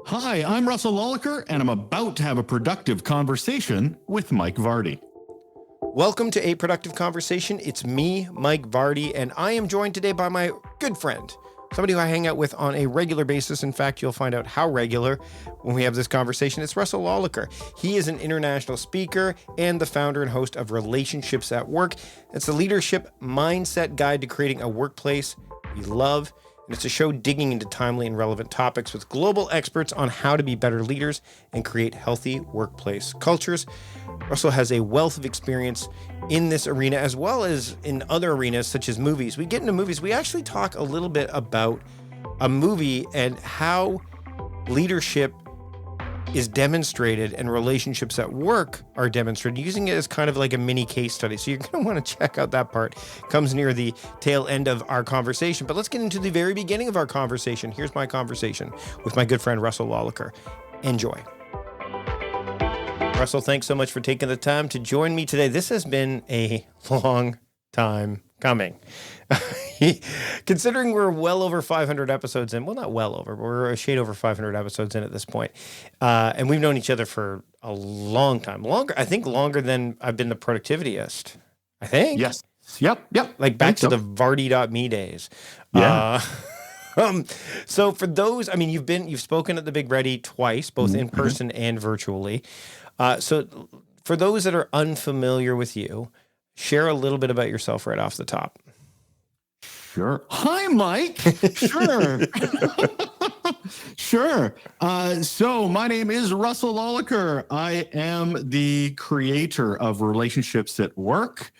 Hi, I'm Russel Lolacher, and I'm about to have a productive conversation with Mike Vardy. Welcome to A Productive Conversation. It's me, Mike Vardy, and I am joined today by my good friend, somebody who I hang out with on a regular basis. In fact, you'll find out how regular when we have this conversation. It's Russel Lolacher. He is an international speaker and the founder and host of Relationships at Work. It's a leadership mindset guide to creating a workplace we love. And it's a show digging into timely and relevant topics with global experts on how to be better leaders and create healthy workplace cultures. Russell has a wealth of experience in this arena as well as in other arenas such as movies. We get into movies. We actually talk a little bit about a movie and how leadership is demonstrated and relationships at work are demonstrated, using it as kind of like a mini case study. So you're going to want to check out that part. It comes near the tail end of our conversation. But let's get into the very beginning of our conversation. Here's my conversation with my good friend Russel Lolacher. Enjoy. Russell, thanks so much for taking the time to join me today. This has been a long time coming. Considering we're well over 500 episodes in, well, not well over, but we're a shade over 500 episodes in at this point. And we've known each other for a long time. I think longer than I've been the productivityist. I think. Yes. Yep. Like back to the Vardy.me days. Yeah. So for those, I mean, you've spoken at the Big Ready twice, both in person and virtually. So for those that are unfamiliar with you, share a little bit about yourself right off the top. Sure. Hi, Mike. Sure. Sure. So my name is Russel Lolacher. I am the creator of Relationships at Work,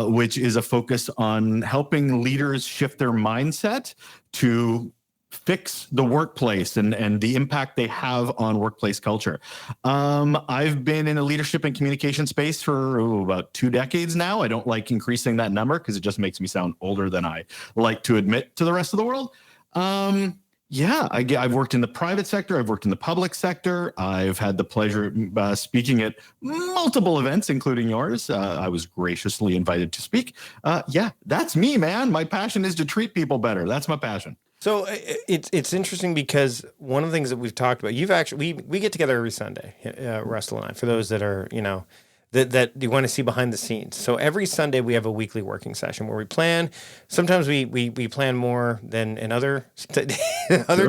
which is a focus on helping leaders shift their mindset to fix the workplace and the impact they have on workplace culture. I've been in the leadership and communication space for about 2 decades now. I don't like increasing that number because it just makes me sound older than I like to admit to the rest of the world. I've worked in the private sector. I've worked in the public sector. I've had the pleasure speaking at multiple events, including yours. I was graciously invited to speak. That's me, man. My passion is to treat people better. That's my passion. So it's interesting because one of the things that we've talked about, you've actually, we get together every Sunday, Russell and I, for those that are, that you want to see behind the scenes. So every Sunday we have a weekly working session where we plan. Sometimes we plan more than in other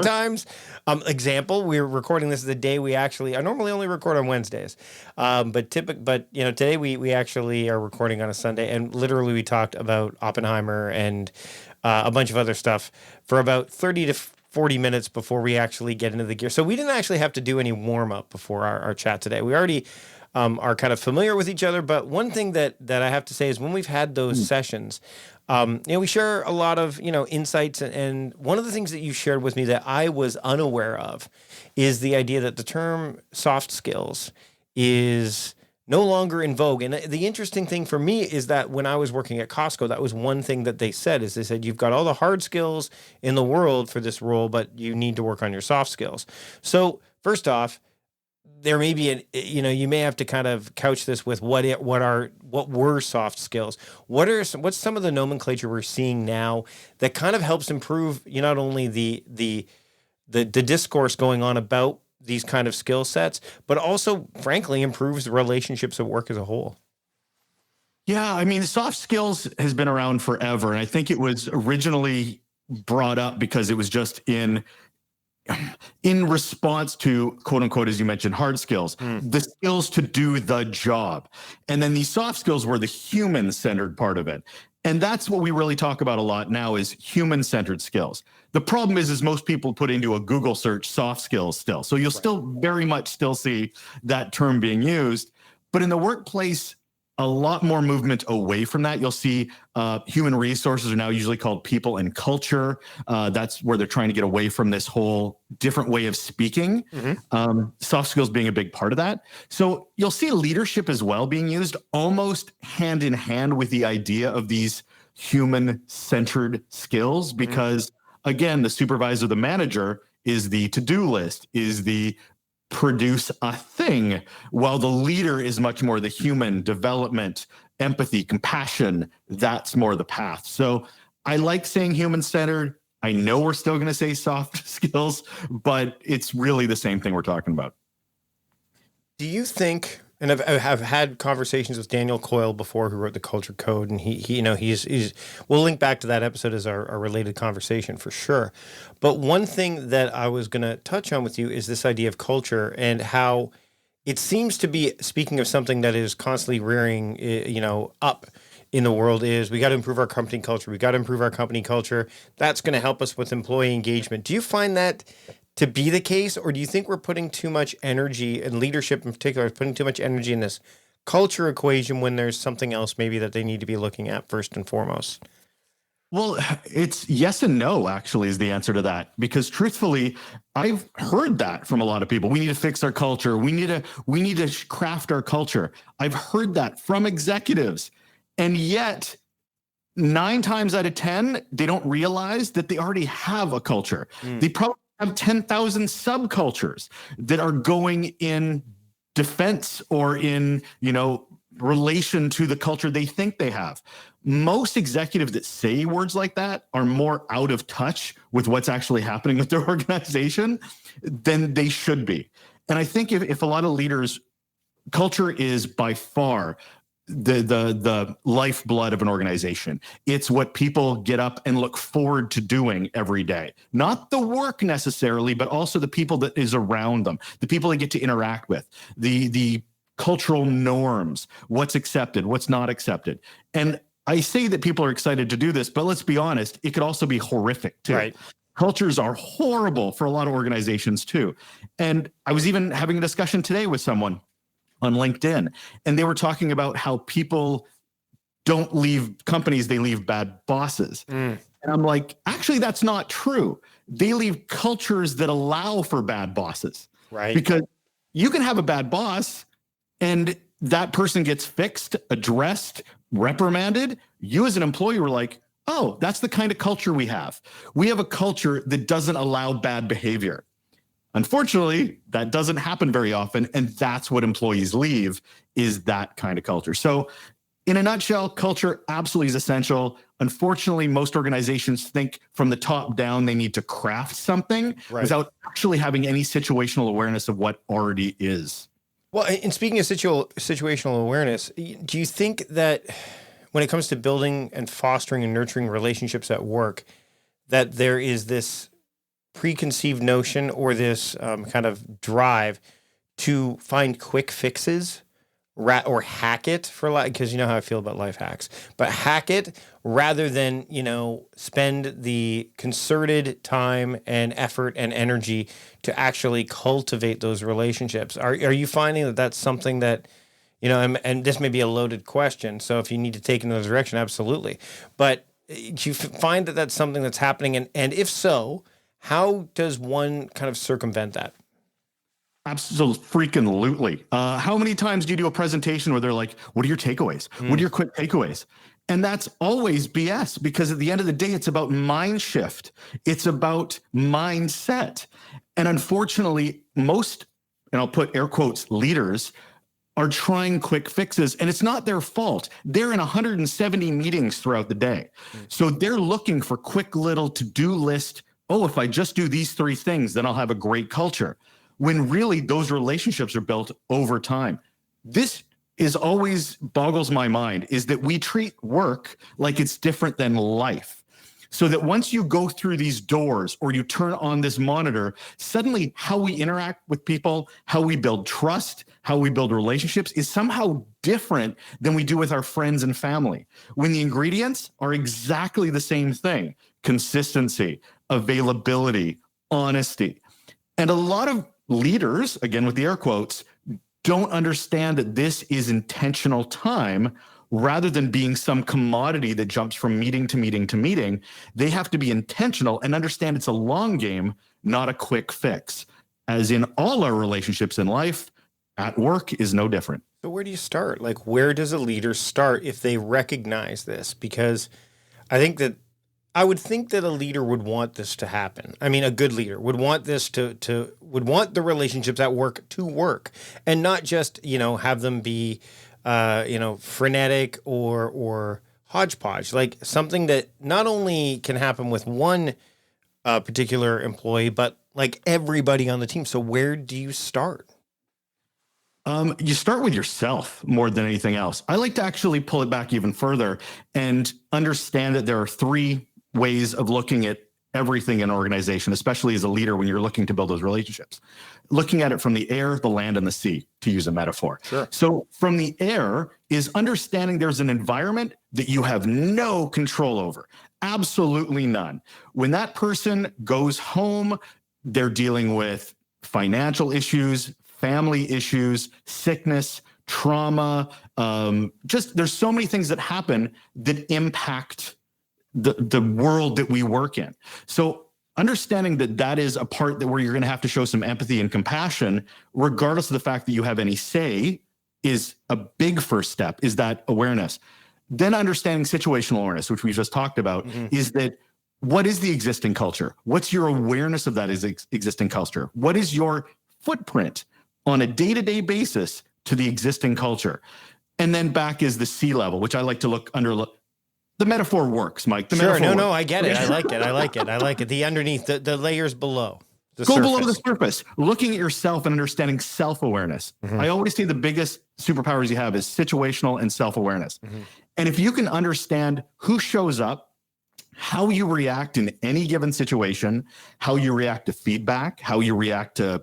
times. Example, we're recording this the day I normally only record on Wednesdays. But today we actually are recording on a Sunday, and literally we talked about Oppenheimer and a bunch of other stuff for about 30 to 40 minutes before we actually get into the gear. So we didn't actually have to do any warm up before our chat today. We already are kind of familiar with each other. But one thing that I have to say is when we've had those sessions, we share a lot of, insights. And one of the things that you shared with me that I was unaware of is the idea that the term soft skills is no longer in vogue. And the interesting thing for me is that when I was working at Costco, that was one thing that they said you've got all the hard skills in the world for this role, but you need to work on your soft skills. So first off, there may be you may have to kind of couch this with what were soft skills. What's some of the nomenclature we're seeing now that kind of helps improve, not only the discourse going on about these kind of skill sets, but also, frankly, improves the relationships at work as a whole? Yeah, I mean, soft skills has been around forever. And I think it was originally brought up because it was just in response to, quote unquote, as you mentioned, hard skills, the skills to do the job. And then these soft skills were the human-centered part of it. And that's what we really talk about a lot now is human-centered skills. The problem is most people put into a Google search soft skills still. So you'll still very much still see that term being used. But in the workplace, a lot more movement away from that. You'll see human resources are now usually called people and culture. That's where they're trying to get away from this whole different way of speaking. Soft skills being a big part of that. So you'll see leadership as well being used almost hand in hand with the idea of these human-centered skills because, again, the supervisor, the manager is the to-do list, is the produce a thing, while the leader is much more the human development, empathy, compassion. That's more the path. So I like saying human-centered. I know we're still going to say soft skills, but it's really the same thing we're talking about. Do you think, and I've had conversations with Daniel Coyle before, who wrote the Culture Code, and he's we'll link back to that episode as our related conversation for sure. But one thing that I was going to touch on with you is this idea of culture and how it seems to be, speaking of something that is constantly rearing, up in the world, is we got to improve our company culture. We got to improve our company culture. That's going to help us with employee engagement. Do you find that to be the case, or do you think we're putting too much energy, and leadership in particular is putting too much energy in this culture equation when there's something else maybe that they need to be looking at first and foremost? Well, it's yes and no, actually, is the answer to that. Because truthfully, I've heard that from a lot of people. We need to fix our culture. We need to craft our culture. I've heard that from executives. And yet 9 times out of 10, they don't realize that they already have a culture. They probably have 10,000 subcultures that are going in defense or in, relation to the culture they think they have. Most executives that say words like that are more out of touch with what's actually happening with their organization than they should be. And I think if a lot of leaders, culture is by far the lifeblood of an organization. It's what people get up and look forward to doing every day. Not the work necessarily, but also the people that is around them, the people they get to interact with, the cultural norms, what's accepted, what's not accepted. And I say that people are excited to do this, but let's be honest, it could also be horrific too. Right. Cultures are horrible for a lot of organizations too. And I was even having a discussion today with someone on LinkedIn, and they were talking about how people don't leave companies, they leave bad bosses. And I'm like, actually, that's not true. They leave cultures that allow for bad bosses. Right. Because you can have a bad boss and that person gets fixed, addressed, reprimanded. You as an employee were like, oh, that's the kind of culture we have. We have a culture that doesn't allow bad behavior. Unfortunately, that doesn't happen very often, and that's what employees leave, is that kind of culture. So in a nutshell, culture absolutely is essential. Unfortunately, most organizations think from the top down they need to craft something without actually having any situational awareness of what already is. Well, and speaking of situational awareness, do you think that when it comes to building and fostering and nurturing relationships at work, that there is this preconceived notion or this kind of drive to find quick fixes or hack it, for because you know how I feel about life hacks, but hack it rather than, spend the concerted time and effort and energy to actually cultivate those relationships? Are you finding that that's something that, and this may be a loaded question, so if you need to take in another direction, absolutely. But do you find that that's something that's happening? And if so, how does one kind of circumvent that? Absolutely, freaking lootly. How many times do you do a presentation where they're like, what are your takeaways? What are your quick takeaways? And that's always BS, because at the end of the day, it's about mind shift. It's about mindset. And unfortunately, most, and I'll put air quotes, leaders are trying quick fixes, and it's not their fault. They're in 170 meetings throughout the day. So they're looking for quick little to-do list. Oh, if I just do these 3 things, then I'll have a great culture. When really those relationships are built over time. This is always boggles my mind, is that we treat work like it's different than life. So that once you go through these doors or you turn on this monitor, suddenly how we interact with people, how we build trust, how we build relationships is somehow different than we do with our friends and family. When the ingredients are exactly the same thing: consistency, availability, honesty. And a lot of leaders, again with the air quotes, don't understand that this is intentional time rather than being some commodity that jumps from meeting to meeting to meeting. They have to be intentional and understand it's a long game, not a quick fix. As in all our relationships in life, at work is no different. So where do you start? Like, where does a leader start if they recognize this? Because I would think that a leader would want this to happen. I mean, a good leader would want this would want the relationships at work to work, and not just, have them be, frenetic or hodgepodge, like something that not only can happen with one a particular employee, but like everybody on the team. So where do you start? You start with yourself more than anything else. I like to actually pull it back even further and understand that there are three ways of looking at everything in an organization, especially as a leader when you're looking to build those relationships. Looking at it from the air, the land, and the sea, to use a metaphor. Sure. So from the air is understanding there's an environment that you have no control over, absolutely none. When that person goes home, they're dealing with financial issues, family issues, sickness, trauma. Just there's so many things that happen that impact the world that we work in. So understanding that that is a part that where you're going to have to show some empathy and compassion, regardless of the fact that you have any say, is a big first step, is that awareness. Then understanding situational awareness, which we just talked about, is that what is the existing culture? What's your awareness of that existing culture? What is your footprint on a day-to-day basis to the existing culture? And then back is the sea level, which I like to look under. The metaphor works, Mike. The Sure. metaphor No, works. I get it. I like it. The underneath, the layers below. Go surface. below the surface, looking at yourself and understanding self-awareness. I always say the biggest superpowers you have is situational and self-awareness. And if you can understand who shows up, how you react in any given situation, how you react to feedback, how you react to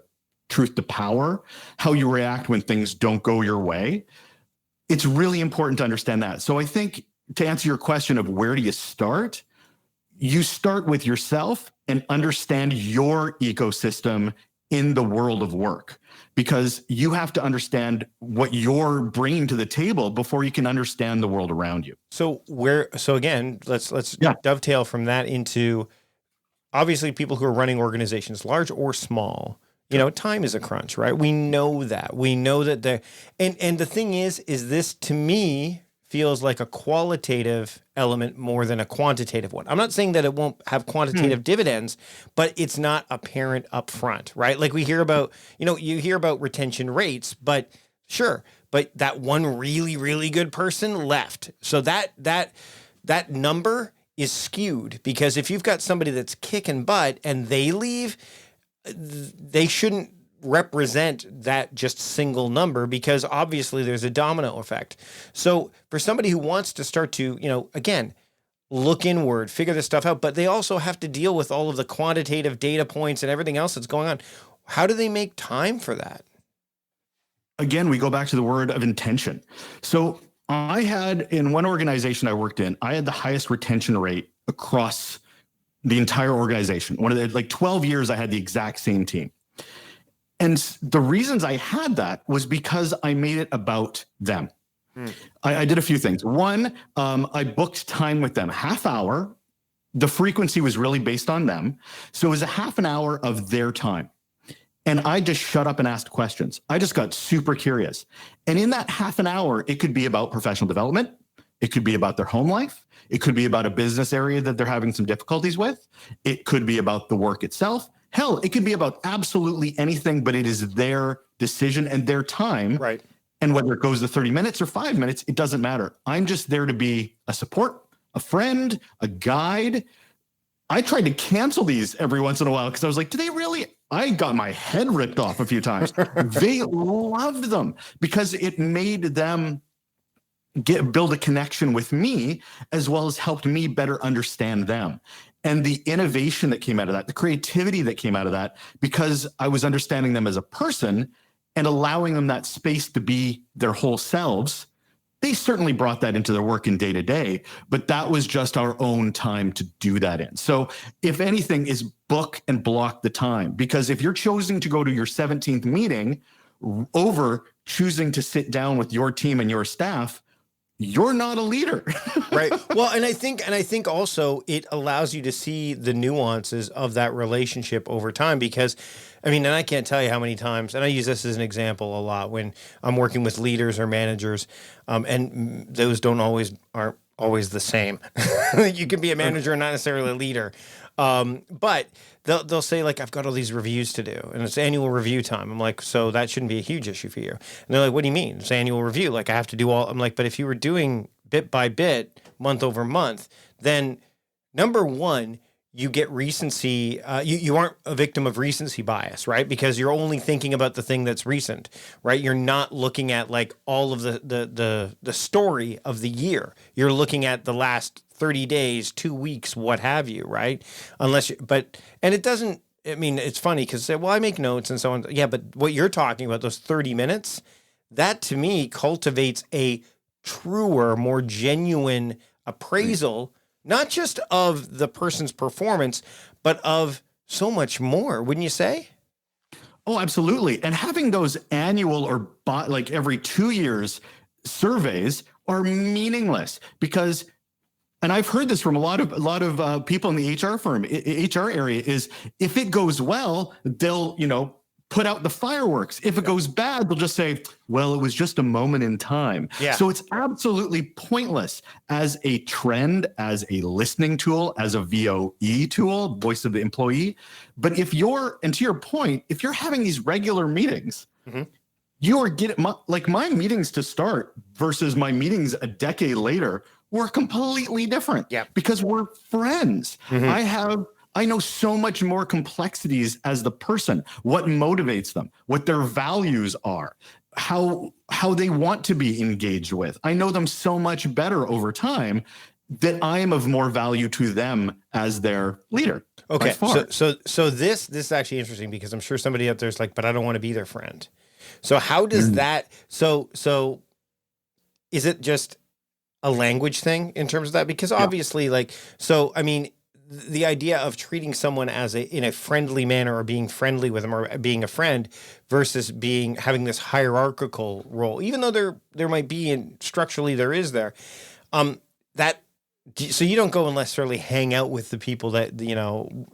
truth to power, how you react when things don't go your way, it's really important to understand that. So I think to answer your question of where do you start, you start with yourself and understand your ecosystem in the world of work, because you have to understand what you're bringing to the table before you can understand the world around you. So again, let's dovetail from that into obviously people who are running organizations, large or small. You know, time is a crunch, right? We know that. We know that and the thing is this to me feels like a qualitative element more than a quantitative one. I'm not saying that it won't have quantitative dividends, but it's not apparent up front, right? Like we hear about, you hear about retention rates, but sure, but that one really, really good person left. So that number is skewed, because if you've got somebody that's kicking butt and they leave, they shouldn't represent that just single number, because obviously there's a domino effect. So for somebody who wants to start to, again, look inward, figure this stuff out, but they also have to deal with all of the quantitative data points and everything else that's going on. How do they make time for that? Again, we go back to the word of intention. So I had, in one organization I worked in, I had the highest retention rate across the entire organization. 12 years, I had the exact same team. And the reasons I had that was because I made it about them. I did a few things. One, I booked time with them, half hour. The frequency was really based on them. So it was a half an hour of their time. And I just shut up and asked questions. I just got super curious. And in that half an hour, it could be about professional development. It could be about their home life. It could be about a business area that they're having some difficulties with. It could be about the work itself. Hell, it could be about absolutely anything, but it is their decision and their time. Right. And whether it goes to 30 minutes or 5 minutes, it doesn't matter. I'm just there to be a support, a friend, a guide. I tried to cancel these every once in a while because I was like, do they really? I got my head ripped off a few times. They loved them because it made them build a connection with me, as well as helped me better understand them. And the innovation that came out of that, the creativity that came out of that, because I was understanding them as a person and allowing them that space to be their whole selves, they certainly brought that into their work in day to day, but that was just our own time to do that in. So if anything, is book and block the time, because if you're choosing to go to your 17th meeting over choosing to sit down with your team and your staff, you're not a leader. Right. Well, and I think also it allows you to see the nuances of that relationship over time, because and I can't tell you how many times, and I use this as an example a lot when I'm working with leaders or managers, and those aren't always the same. You can be a manager and not necessarily a leader. But they'll say, like, I've got all these reviews to do and it's annual review time. I'm like, so that shouldn't be a huge issue for you. And they're like, what do you mean? It's annual review. Like, I have to do all, I'm like, but if you were doing bit by bit, month over month, then number one, you get recency. You aren't a victim of recency bias, right? Because you're only thinking about the thing that's recent, right? You're not looking at like all of the story of the year. You're looking at the last 30 days, 2 weeks, what have you, right? And it doesn't. I mean, it's funny because well, I make notes and so on. Yeah, but what you're talking about, those 30 minutes, that to me cultivates a truer, more genuine appraisal. Not just of the person's performance, but of so much more, wouldn't you say? Oh, absolutely. And having those annual or like every 2 years surveys are meaningless because, and I've heard this from a lot of people in the HR area is if it goes well, they'll, put out the fireworks. If it goes bad, they'll just say, well, it was just a moment in time. Yeah. So it's absolutely pointless as a trend, as a listening tool, as a VOE tool, voice of the employee. But and to your point, if you're having these regular meetings, you are getting my meetings to start versus my meetings a decade later were completely different. Yeah. Because we're friends. I know so much more complexities as the person, what motivates them, what their values are, how they want to be engaged with. I know them so much better over time that I am of more value to them as their leader. Okay. So this is actually interesting because I'm sure somebody out there is like, but I don't want to be their friend. So how does that, so is it just a language thing in terms of that? Because obviously the idea of treating someone in a friendly manner or being friendly with them or being a friend versus having this hierarchical role, even though there might be and structurally there is there, so you don't go and necessarily hang out with the people that,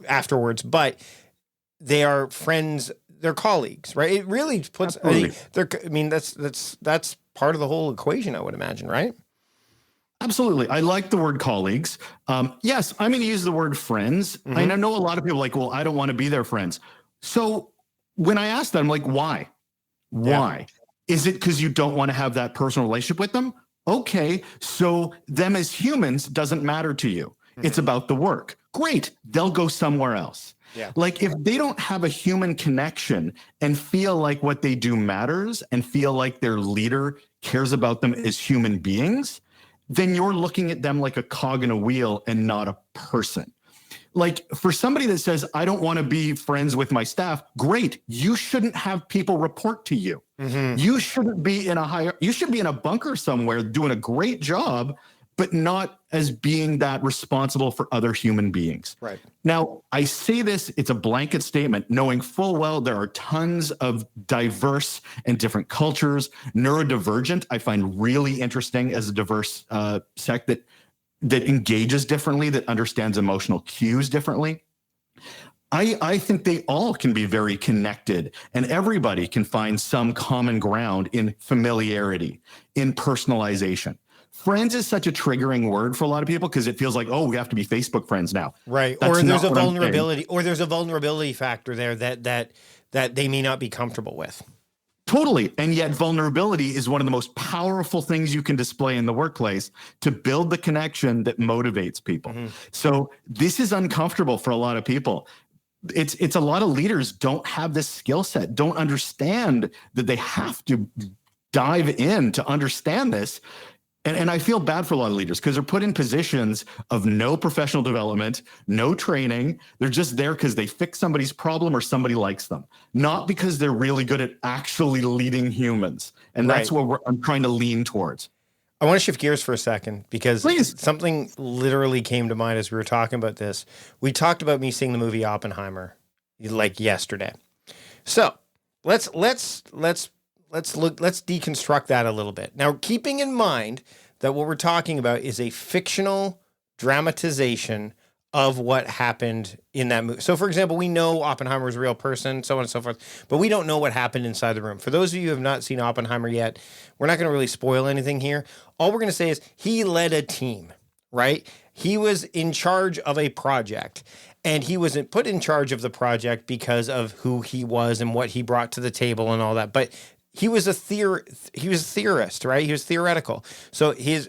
afterwards, but they are friends, they're colleagues, right? It really puts, that's part of the whole equation, I would imagine, right? Absolutely. I like the word colleagues. Yes, I'm going to use the word friends. I know a lot of people are like, well, I don't want to be their friends. So when I ask them, like, why? Why? Is it because you don't want to have that personal relationship with them? Okay. So them as humans doesn't matter to you. It's about the work. Great. They'll go somewhere else. Yeah. Like if they don't have a human connection and feel like what they do matters and feel like their leader cares about them as human beings, then you're looking at them like a cog in a wheel and not a person. Like for somebody that says, I don't want to be friends with my staff, great. You shouldn't have people report to you. You shouldn't be you should be in a bunker somewhere doing a great job, but not as being that responsible for other human beings. Right. Now, I say this, it's a blanket statement, knowing full well there are tons of diverse and different cultures. Neurodivergent, I find really interesting as a diverse sect that engages differently, that understands emotional cues differently. I think they all can be very connected and everybody can find some common ground in familiarity, in personalization. Friends is such a triggering word for a lot of people because it feels like, oh, we have to be Facebook friends now. Right. Or there's a vulnerability factor there that they may not be comfortable with. Totally. And yet vulnerability is one of the most powerful things you can display in the workplace to build the connection that motivates people. So this is uncomfortable for a lot of people. It's a lot of leaders don't have this skill set, don't understand that they have to dive in to understand this. And I feel bad for a lot of leaders because they're put in positions of no professional development, no training. They're just there because they fix somebody's problem or somebody likes them, not because they're really good at actually leading humans. And that's what I'm trying to lean towards. I want to shift gears for a second because something literally came to mind as we were talking about this. We talked about me seeing the movie Oppenheimer like yesterday. So let's deconstruct that a little bit. Now, keeping in mind that what we're talking about is a fictional dramatization of what happened in that movie. So, for example, we know Oppenheimer was a real person, so on and so forth, but we don't know what happened inside the room. For those of you who have not seen Oppenheimer yet, we're not going to really spoil anything here. All we're going to say is he led a team, right? He was in charge of a project. And he wasn't put in charge of the project because of who he was and what he brought to the table and all that. But he was a theorist, right? He was theoretical. So he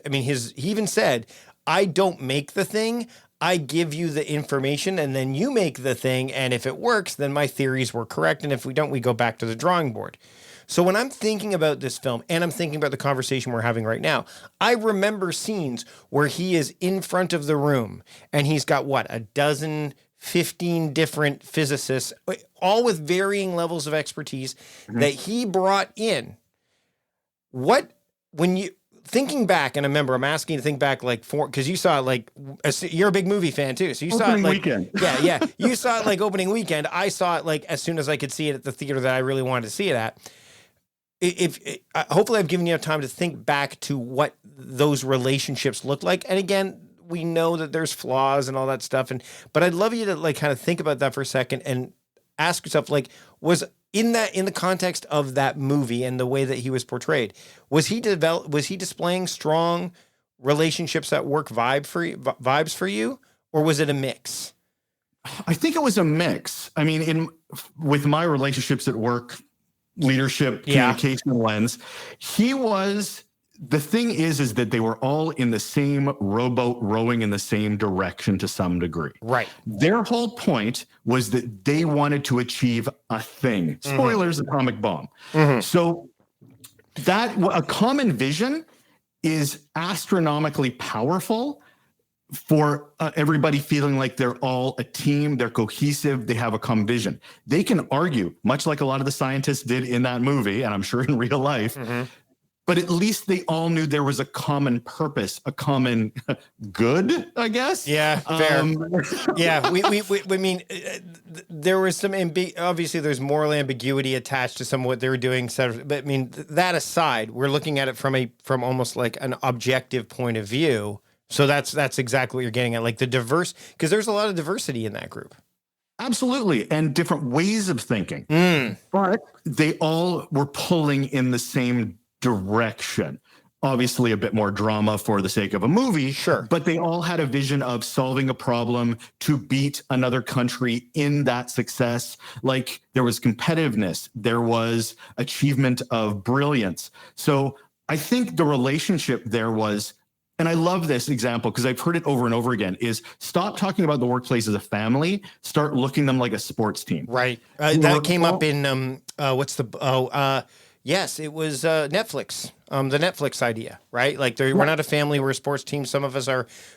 even said, I don't make the thing, I give you the information and then you make the thing. And if it works, then my theories were correct. And if we don't, we go back to the drawing board. So when I'm thinking about this film and I'm thinking about the conversation we're having right now, I remember scenes where he is in front of the room and he's got a dozen, 15 different physicists, all with varying levels of expertise that he brought in. When you thinking back, and I remember I'm asking you to think back because you saw it you're a big movie fan too. So you saw it weekend. Yeah. You saw it opening weekend. I saw it as soon as I could see it at the theater that I really wanted to see it at. Hopefully I've given you time to think back to what those relationships look like. And again, we know that there's flaws and all that stuff. But I'd love you to kind of think about that for a second and ask yourself, was in the context of that movie and the way that he was portrayed, was he displaying strong relationships at work vibes for you, or was it a mix? I think it was a mix. I mean, with my relationships at work, leadership, communication lens, the thing is that they were all in the same rowboat rowing in the same direction to some degree. Right. Their whole point was that they wanted to achieve a thing. Spoilers, atomic bomb. So that a common vision is astronomically powerful for everybody feeling like they're all a team, they're cohesive, they have a common vision. They can argue, much like a lot of the scientists did in that movie, and I'm sure in real life, but at least they all knew there was a common purpose, a common good, I guess. Yeah, fair. Yeah, we mean, there was some, obviously there's moral ambiguity attached to some of what they were doing, but I mean, that aside, we're looking at it from almost like an objective point of view. So that's exactly what you're getting at, because there's a lot of diversity in that group. Absolutely. And different ways of thinking. But they all were pulling in the same direction. Obviously a bit more drama for the sake of a movie. Sure. But they all had a vision of solving a problem to beat another country in that success. There was competitiveness. There was achievement of brilliance. So I think the relationship there was, and I love this example because I've heard it over and over again, is stop talking about the workplace as a family, start looking them like a sports team. Right. That came up in, yes, it was Netflix, the Netflix idea, right? We're not a family, we're a sports team. Some of us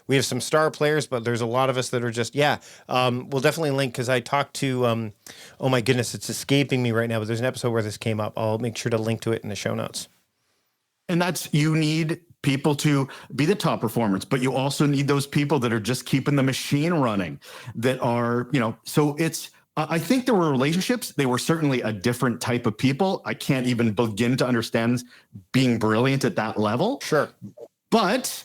we have some star players, but there's a lot of us that are just, we'll definitely link because I talked to, oh my goodness, it's escaping me right now, but there's an episode where this came up. I'll make sure to link to it in the show notes. And you need people to be the top performers, but you also need those people that are just keeping the machine running, that are, so I think there were relationships. They were certainly a different type of people. I can't even begin to understand being brilliant at that level. Sure. But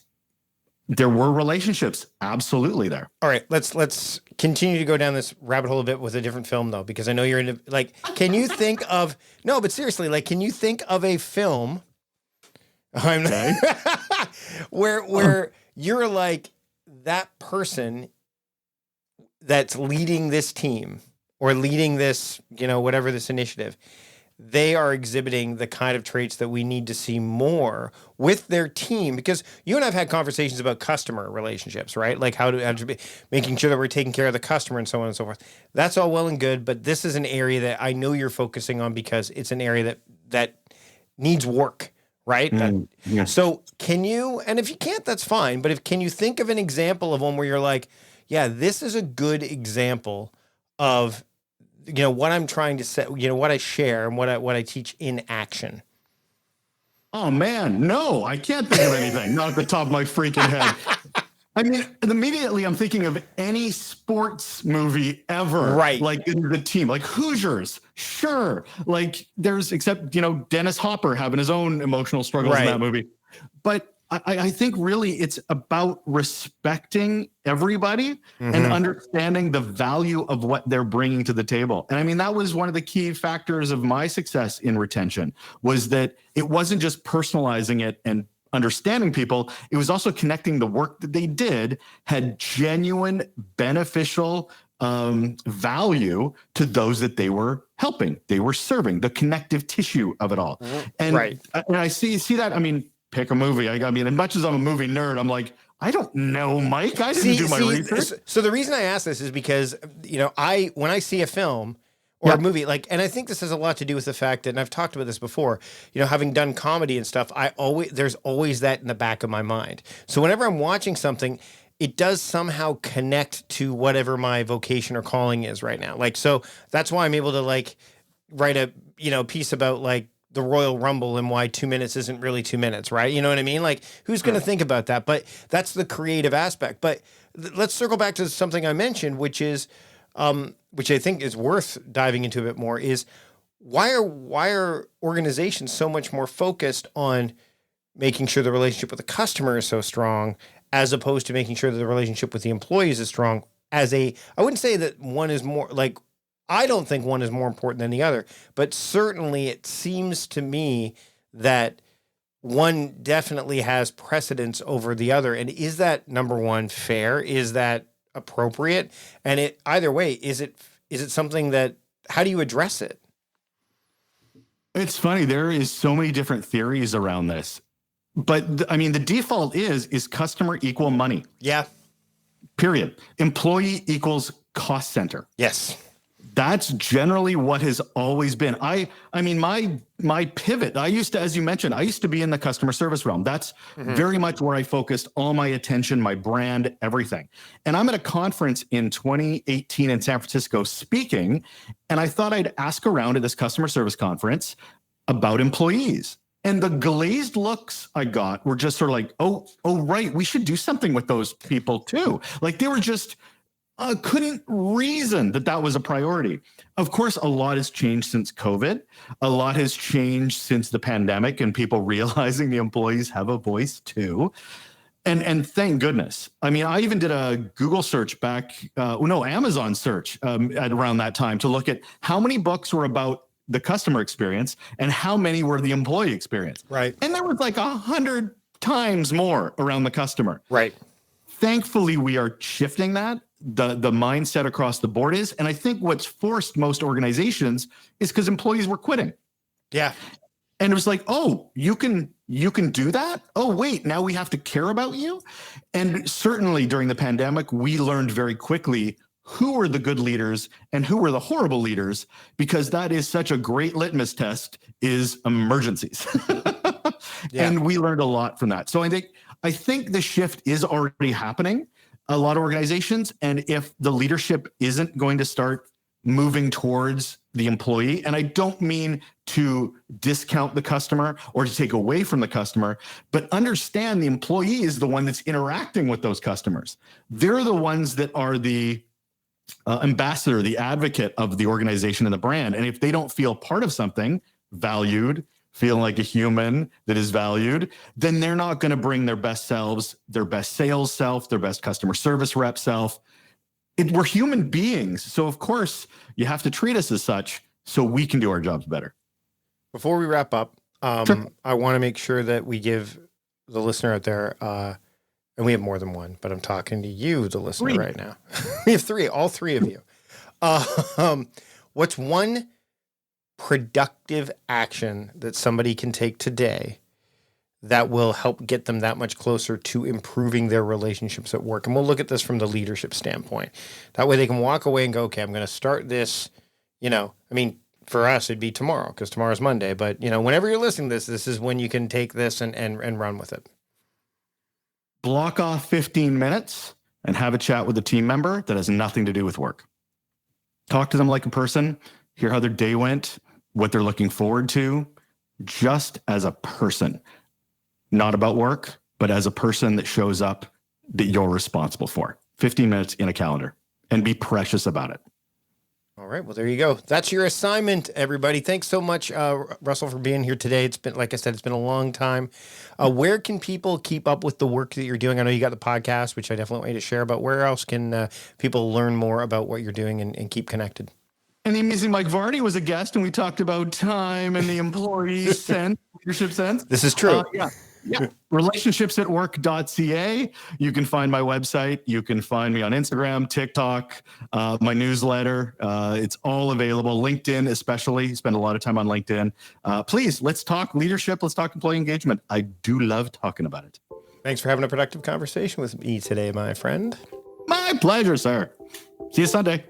there were relationships absolutely there. All right, let's continue to go down this rabbit hole a bit with a different film though, because I know you're into, can you think of, no, but seriously, can you think of a film where you're that person that's leading this team or leading this, whatever this initiative, they are exhibiting the kind of traits that we need to see more with their team? Because you and I've had conversations about customer relationships, right? How to be making sure that we're taking care of the customer and so on and so forth. That's all well and good, but this is an area that I know you're focusing on because it's an area that needs work. Right. Yeah. So can you, and if you can't, that's fine. But can you think of an example of one where you're this is a good example of, what I'm trying to say, what I share and what I teach in action? Oh man, no, I can't think of anything. Not at the top of my freaking head. I mean, immediately I'm thinking of any sports movie ever. Right. In the team, Hoosiers. Sure. Except, Dennis Hopper having his own emotional struggles in that movie. But I think really it's about respecting everybody and understanding the value of what they're bringing to the table. And I mean, that was one of the key factors of my success in retention, was that it wasn't just personalizing it and understanding people. It was also connecting the work that they did had genuine beneficial value to those that they were helping, they were serving, the connective tissue of it all. And, and I see that, I mean, pick a movie. I mean, as much as I'm a movie nerd, I'm I don't know, Mike. I didn't do my research. So the reason I ask this is because, when I see a film or a movie, and I think this has a lot to do with the fact that, and I've talked about this before, having done comedy and stuff, there's always that in the back of my mind. So whenever I'm watching something, it does somehow connect to whatever my vocation or calling is right now. So that's why I'm able to write a, piece about the Royal Rumble and why 2 minutes isn't really 2 minutes, right? You know what I mean? Who's going to think about that? But that's the creative aspect. But let's circle back to something I mentioned, which is, which I think is worth diving into a bit more, is why are organizations so much more focused on making sure the relationship with the customer is so strong, as opposed to making sure that the relationship with the employees is strong? I wouldn't say that one is more I don't think one is more important than the other, but certainly it seems to me that one definitely has precedence over the other. And is that, number one, fair? Is that appropriate? And either way, is it something that, how do you address it? It's funny. There is so many different theories around this, but the default is customer equal money. Yeah. Period. Employee equals cost center. Yes. That's generally what has always been. My pivot, as you mentioned, I used to be in the customer service realm. That's very much where I focused all my attention, my brand, everything. And I'm at a conference in 2018 in San Francisco speaking, and I thought I'd ask around at this customer service conference about employees. And the glazed looks I got were just sort of oh, right, we should do something with those people too. They were just... couldn't reason that was a priority. Of course, a lot has changed since COVID. A lot has changed since the pandemic and people realizing the employees have a voice too. And thank goodness. I even did a Google search Amazon search at around that time to look at how many books were about the customer experience and how many were the employee experience. Right. And there was 100 times more around the customer. Right. Thankfully, we are shifting that. The mindset across the board is, and I think what's forced most organizations is because employees were quitting. Yeah. And it was oh, you can do that? Oh, wait, now we have to care about you? And certainly during the pandemic, we learned very quickly who were the good leaders and who were the horrible leaders, because that is such a great litmus test, is emergencies. Yeah. And we learned a lot from that. So I think the shift is already happening. A lot of organizations, and if the leadership isn't going to start moving towards the employee, and I don't mean to discount the customer or to take away from the customer, but understand the employee is the one that's interacting with those customers. They're the ones that are the ambassador, the advocate of the organization and the brand. And if they don't feel part of something, valued, feeling like a human that is valued, then they're not going to bring their best selves, their best sales self, their best customer service rep self. We're human beings. So of course you have to treat us as such so we can do our jobs better. Before we wrap up, Sure. I want to make sure that we give the listener out there, and we have more than one, but I'm talking to you, the listener, right now. We have three, all three of you. What's one productive action that somebody can take today that will help get them that much closer to improving their relationships at work? And we'll look at this from the leadership standpoint. That way they can walk away and go, okay, I'm going to start this, for us, it'd be tomorrow because tomorrow's Monday. But, whenever you're listening to this, this is when you can take this and run with it. Block off 15 minutes and have a chat with a team member that has nothing to do with work. Talk to them like a person, hear how their day went, what they're looking forward to, just as a person, not about work, but as a person that shows up that you're responsible for. 15 minutes in a calendar, and be precious about it. All right. Well, there you go. That's your assignment, everybody. Thanks so much, Russell, for being here today. It's been, like I said, it's been a long time. Where can people keep up with the work that you're doing? I know you got the podcast, which I definitely want you to share, but where else can people learn more about what you're doing and keep connected? And the amazing Mike Varney was a guest, and we talked about time and the employee sense, leadership sense. This is true. Yeah. Relationshipsatwork.ca. You can find my website. You can find me on Instagram, TikTok, my newsletter. It's all available. LinkedIn, especially. Spend a lot of time on LinkedIn. Please, let's talk leadership. Let's talk employee engagement. I do love talking about it. Thanks for having a productive conversation with me today, my friend. My pleasure, sir. See you Sunday.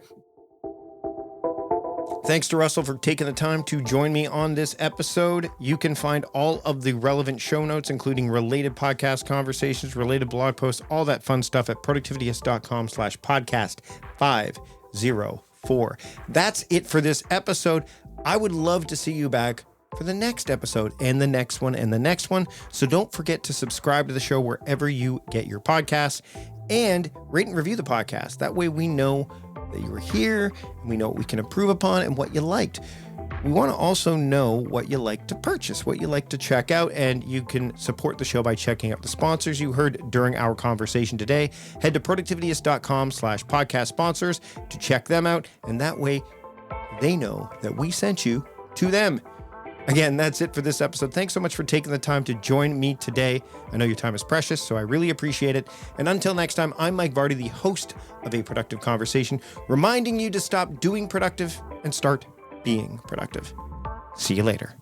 Thanks to Russell for taking the time to join me on this episode. You can find all of the relevant show notes, including related podcast conversations, related blog posts, all that fun stuff at productivityist.com/podcast 504. That's it for this episode. I would love to see you back for the next episode and the next one and the next one. So don't forget to subscribe to the show wherever you get your podcasts and rate and review the podcast. That way we know that you were here, and we know what we can improve upon and what you liked. We want to also know what you like to purchase, what you like to check out, and you can support the show by checking out the sponsors you heard during our conversation today. Head to productivityist.com/podcast sponsors to check them out, and that way they know that we sent you to them. Again, that's it for this episode. Thanks so much for taking the time to join me today. I know your time is precious, so I really appreciate it. And until next time, I'm Mike Vardy, the host of A Productive Conversation, reminding you to stop doing productive and start being productive. See you later.